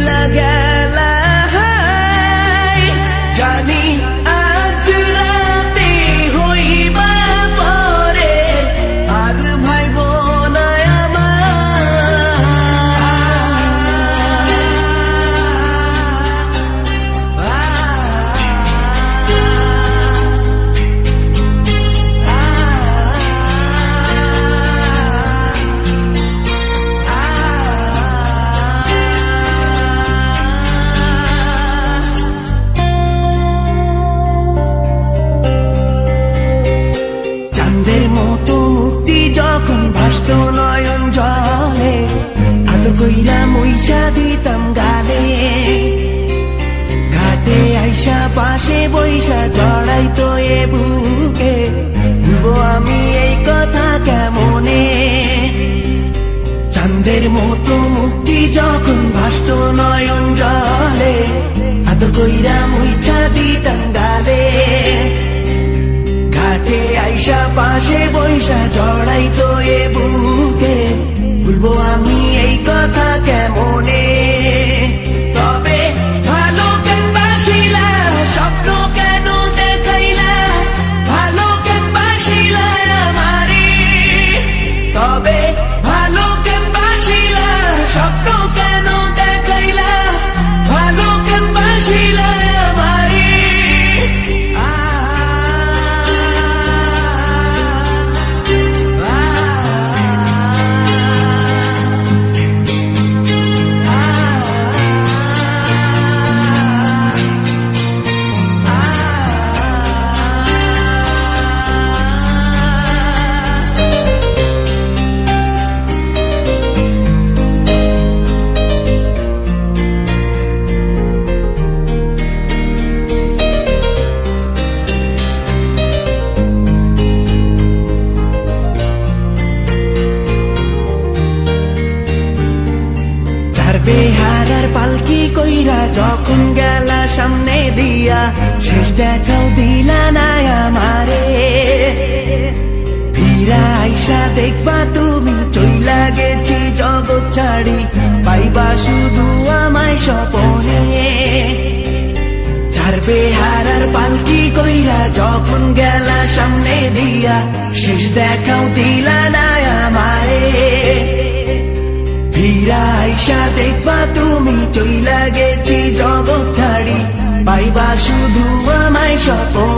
চইলা গেলা জানি আজ রাতে হইবা পরে আর ভাইব না মতো মুক্তি যখন ভাসত নয়ন জলে আদর কইরা মইসা দিতাম গালে ঘাটে আইসা পাশে বইসা জড়াইতো এ বুকে ভুলবো আমি এই কথা কেমনে চাঁদের মতো মুক্তি যখন ভাসত নয়ন জলে আদর কইরা মইসা দিতাম গালে ঘাটে আইসা পাশে বইসা জড়াইতো এ বুকে ভুলবো আমি এই কথা কেমনে তবে ভালো কেন বাসিলা স্বপ্ন কেন দেখাইলা ভালো কেন বাসিলা আমারে তবে ভালো কেন বাসিলা স্বপ্ন কেন দেখাইলা ভালো কেন বাসিলা আমারে বেহারার পালকি কইরা যখন গেলা সামনে দিয়া শেষ দেখাও দিলা না আমারে ফিরা আইসা দেখবা তুমি চইলা গেছি জগৎ ছাড়ি পাইবা শুধু আমায় স্বপনে ছাড়বে হারার পালকি কইরা যখন গেলা সামনে দিয়া শেষ দেখাও দিলা না আমারে ফিরা আইসা দেখবা তুমি চইলা গেছি জগৎ ছাড়ি পাইবা শুধু আমায় স্বপনে